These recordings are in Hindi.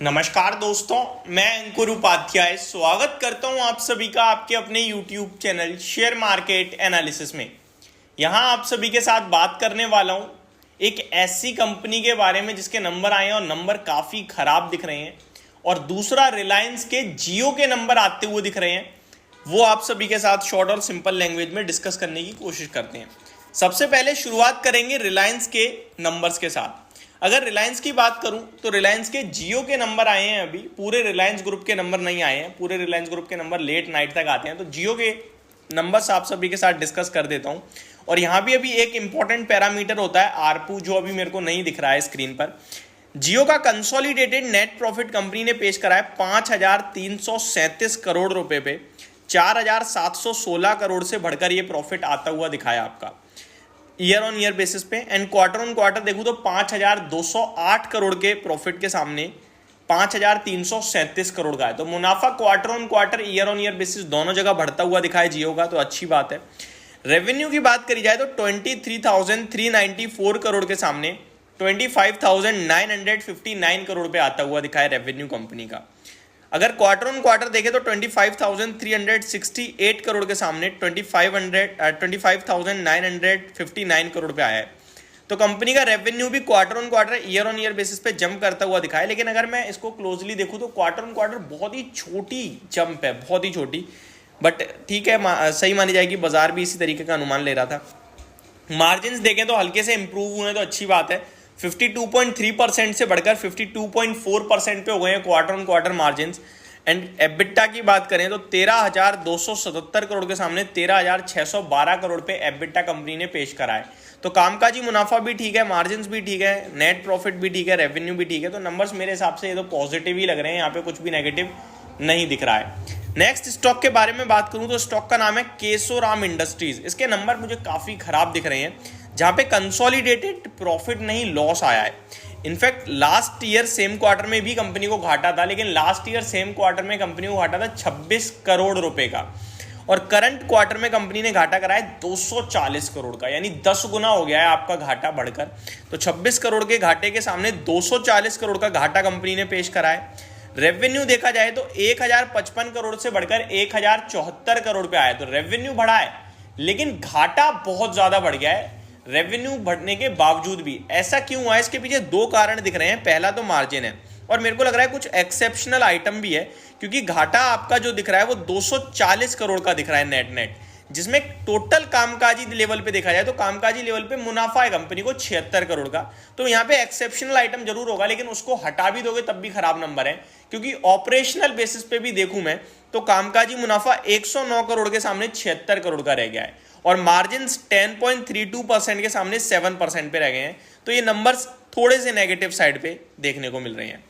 नमस्कार दोस्तों, मैं अंकुर उपाध्याय स्वागत करता हूं आप सभी का आपके अपने YouTube channel share market analysis में। यहां आप सभी के साथ बात करने वाला हूं एक ऐसी कंपनी के बारे में जिसके नंबर आए हैं और नंबर काफ़ी ख़राब दिख रहे हैं, और दूसरा रिलायंस के जियो के नंबर आते हुए दिख रहे हैं। वो आप सभी के साथ शॉर्ट और सिंपल लैंग्वेज में डिस्कस करने की कोशिश करते हैं। सबसे पहले शुरुआत करेंगे रिलायंस के नंबर्स के साथ। अगर रिलायंस की बात करूं तो रिलायंस के जियो के नंबर आए हैं, अभी पूरे रिलायंस ग्रुप के नंबर नहीं आए हैं। पूरे रिलायंस ग्रुप के नंबर लेट नाइट तक आते हैं, तो जियो के नंबर्स आप सभी के साथ डिस्कस कर देता हूं। और यहां भी अभी एक इंपॉर्टेंट पैरामीटर होता है आरपू, जो अभी मेरे को नहीं दिख रहा है स्क्रीन पर। जियो का कंसोलिडेटेड नेट प्रॉफिट कंपनी ने पेश करा है 5,337 करोड़ रुपए पे। 4,716 करोड़ से बढ़कर ये प्रॉफिट आता हुआ दिखाया आपका ईयर ऑन ईयर बेसिस पे। एंड क्वार्टर ऑन क्वार्टर देखूं तो 5,208 करोड़ के प्रॉफिट के सामने 5,337 करोड़ का है। तो मुनाफा quarter on quarter year on year basis दोनों जगह बढ़ता हुआ दिखाया जियो का, तो अच्छी बात है। रेवेन्यू की बात करी जाए तो 23,394 करोड़ के सामने 25,959 करोड़ पे आता हुआ दिखाया रेवेन्यू कंपनी का। अगर क्वार्टर ऑन क्वार्टर देखें तो 25,368 करोड़ के सामने 25,959 करोड़ पे आया है। तो कंपनी का रेवेन्यू भी quarter on quarter year on year basis पे जंप करता हुआ दिखा है। लेकिन अगर मैं इसको क्लोजली देखूं तो क्वार्टर ऑन क्वार्टर बहुत ही छोटी जंप है, बहुत ही छोटी, बट ठीक है, सही मानी जाएगी। बाजार भी इसी तरीके का अनुमान ले रहा था। मार्जिन देखें तो हल्के से इंप्रूव हुए, तो अच्छी बात है। 52.3% से बढ़कर 52.4% पे हो गए हैं quarter on quarter margin. And EBITDA की बात करें तो 13,277 करोड़ के सामने 13,612 करोड़ पे एबिटा कंपनी ने पेश करा है। तो कामकाजी मुनाफा भी ठीक है, मार्जिन भी ठीक है, नेट प्रॉफिट भी ठीक है, रेवेन्यू भी ठीक है। तो नंबर्स मेरे हिसाब से ये तो पॉजिटिव ही लग रहे हैं, यहाँ पे कुछ भी नेगेटिव नहीं दिख रहा है। नेक्स्ट स्टॉक के बारे में बात करूं तो स्टॉक का नाम है केशोराम इंडस्ट्रीज। इसके नंबर मुझे काफी खराब दिख रहे हैं, जहां पे कंसोलिडेटेड प्रॉफिट नहीं लॉस आया है। In fact last year same quarter में भी कंपनी को घाटा था, लेकिन लास्ट ईयर सेम क्वार्टर में कंपनी को घाटा था 26 करोड़ रुपए का, और करंट क्वार्टर में कंपनी ने घाटा करा है 240 करोड़ का, यानी 10 गुना हो गया है आपका घाटा बढ़कर। तो 26 करोड़ के घाटे के सामने 240 करोड़ का घाटा कंपनी ने पेश करा है। रेवेन्यू देखा जाए तो 1,055 करोड़ से बढ़कर 1,074 करोड़ पे आया। तो रेवेन्यू बढ़ा है, लेकिन घाटा बहुत ज्यादा बढ़ गया है रेवेन्यू बढ़ने के बावजूद भी। ऐसा क्यों हुआ है, इसके पीछे दो कारण दिख रहे हैं। पहला तो मार्जिन है, और मेरे को लग रहा है कुछ एक्सेप्शनल आइटम भी है, क्योंकि घाटा आपका जो दिख रहा है वो 240 करोड़ का दिख रहा है नेट, जिसमें टोटल कामकाजी लेवल पे देखा जाए तो कामकाजी लेवल पे मुनाफा है कंपनी को 76 करोड़ का। तो यहाँ पे एक्सेप्शनल आइटम जरूर होगा, लेकिन उसको हटा भी दोगे तब भी खराब नंबर है, क्योंकि ऑपरेशनल बेसिस पे भी देखूं मैं तो कामकाजी मुनाफा 109 करोड़ के सामने 76 करोड़ का रह गया है, और मार्जिन 10.32% के सामने 7% पे रह गए हैं। तो ये नंबर्स थोड़े से नेगेटिव साइड पे देखने को मिल रहे हैं।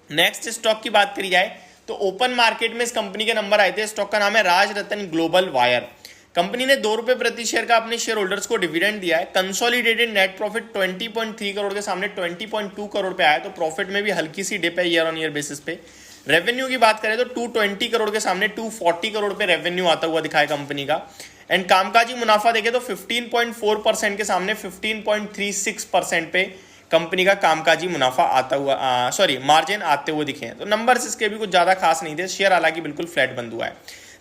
नेक्स्ट स्टॉक की बात करी जाए तो ओपन मार्केट में इस कंपनी के नंबर आए थे। स्टॉक का नाम है राजरतन ग्लोबल वायर। कंपनी ने 2 रुपए प्रति शेयर का अपने शेयर होल्डर्स को डिविडेंड दिया है। कंसोलिडेटेड नेट प्रॉफिट 20.3 करोड़ के सामने 20.2 करोड़ पे आया। तो प्रॉफिट में भी हल्की सी डिप है ईयर ऑन ईयर बेसिस पे। रेवेन्यू की बात करें तो 220 करोड़ के सामने 240 करोड़ पे रेवेन्यू आता हुआ दिखाया कंपनी का। एंड कामकाजी मुनाफा देखें तो 15.4% के सामने 15.36% पे कंपनी का कामकाजी मुनाफा आता हुआ मार्जिन आते हुए दिखे हैं। तो नंबर्स इसके भी कुछ ज्यादा खास नहीं थे। शेयर हालांकि बिल्कुल फ्लैट बंद हुआ है।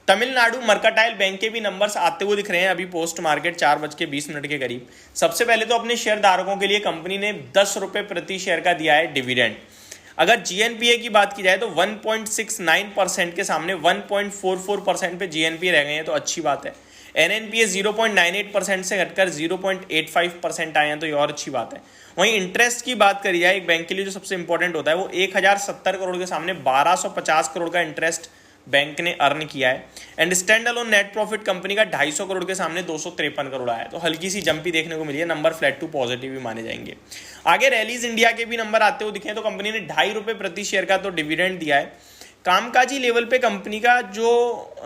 तमिलनाडु मर्केंटाइल बैंक के भी नंबर्स आते हुए दिख रहे हैं अभी पोस्ट मार्केट 4:20 के करीब। सबसे पहले तो अपने शेयर धारकों के लिए कंपनी ने 10 रुपए प्रति शेयर का दिया है डिविडेंड। अगर जीएनपीए की बात की जाए तो 1.69% के सामने 1.44% पे जीएनपीए रह गए हैं, तो अच्छी बात है। एनएनपीए 0.98% से घटकर 0.85% आए हैं, तो ये और अच्छी बात है। वहीं इंटरेस्ट की बात करी जाए एक बैंक के लिए जो सबसे इंपॉर्टेंट होता है, वो 1,070 करोड़ के सामने 1,250 करोड़ का इंटरेस्ट बैंक ने अर्न किया है। And stand alone net profit company का 250 करोड़ के सामने 253 करोड़ आया है। तो हल्की सी जंपी देखने को मिली है। नंबर फ्लैट टू पॉजिटिव भी माने जाएंगे। आगे रैलीज इंडिया के भी नंबर आते हुए दिखे हैं। तो कंपनी ने 2.5 रुपए प्रति शेयर का तो डिविडेंड दिया है। कामकाजी लेवल पे कंपनी का जो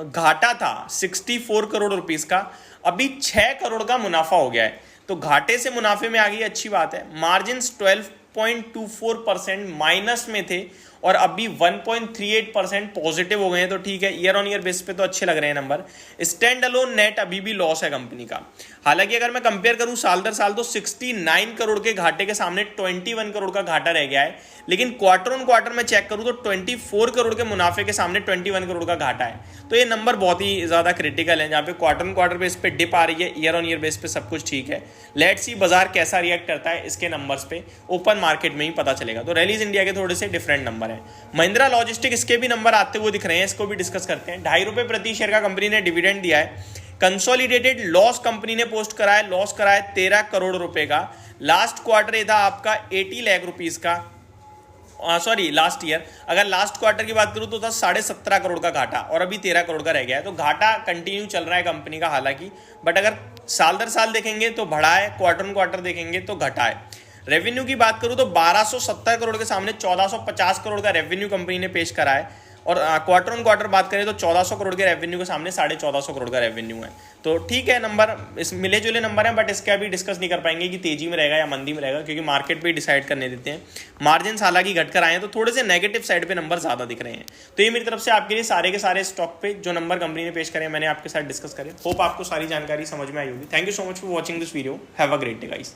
घाटा था 64 करोड़ रुपीस का, अभी 6 करोड़ का मुनाफा हो गया है। तो घाटे से मुनाफे में आ गई, अच्छी बात है। मार्जिन 12.24% माइनस में थे, और अभी 1.38% पॉजिटिव हो गए हैं, तो ठीक है, ईयर ऑन ईयर बेस पे तो अच्छे लग रहे हैं नंबर। स्टैंड अलोन नेट अभी भी लॉस है कंपनी का। हालांकि अगर मैं कंपेयर करूं साल दर साल तो 69 करोड़ के घाटे के सामने 21 करोड़ का घाटा रह गया है, लेकिन क्वार्टर ऑन क्वार्टर में चेक करूं तो 24 करोड़ के मुनाफे के सामने 21 करोड़ का घाटा है। तो ये नंबर बहुत ही ज्यादा क्रिटिकल है, जहां पे क्वार्टर ऑन क्वार्टर बेस पे डिप आ रही है, ईयर ऑन ईयर बेस पे सब कुछ ठीक है। लेट्स सी बाजार कैसा रिएक्ट करता है इसके नंबर्स पे, ओपन मार्केट में ही पता चलेगा। तो रैलीज इंडिया के थोड़े से डिफरेंट नंबर है। महिंद्रा लॉजिस्टिक, इसके भी नंबर आते हुए दिख रहे हैं, इसको भी डिस्कस करते हैं। ₹2.5 प्रति शेयर का कंपनी ने डिविडेंड दिया है। कंसोलिडेटेड लॉस कंपनी ने पोस्ट करा है, लॉस करा है 13 करोड़ रुपए का। लास्ट क्वार्टर ये था आपका 80 लाख रुपीज का, सॉरी लास्ट ईयर, अगर लास्ट क्वार्टर की बात करूं तो था 17.5 करोड़ का घाटा, और अभी 13 करोड़ का रह गया है। तो घाटा कंटिन्यू चल रहा है कंपनी का हालांकि, बट अगर साल दर साल देखेंगे तो बढ़ा है, क्वार्टर ऑन क्वार्टर देखेंगे तो घटा है। रेवेन्यू की बात करूं तो 1270 करोड़ के सामने 1450 करोड़ का रेवेन्यू कंपनी ने पेश करा है, और क्वार्टर ऑन क्वार्टर बात करें तो 1400 करोड़ के रेवेन्यू के सामने 1450 करोड़ का रेवेन्यू है। तो ठीक है, नंबर इस मिले जुले नंबर हैं, बट इसके अभी डिस्कस नहीं कर पाएंगे कि तेजी में रहेगा या मंदी में रहेगा, क्योंकि मार्केट पे डिसाइड करने देते हैं। मार्जिन हालांकि घटकर आए हैं, तो थोड़े से नेगेटिव साइड पे नंबर ज्यादा दिख रहे हैं। तो ये मेरी तरफ से आपके लिए सारे के सारे स्टॉक पे जो नंबर कंपनी ने पेश करे मैंने आपके साथ डिस्कस करे। होप आपको सारी जानकारी समझ में आई होगी। Thank you so much for watching this video. Have a great day guys.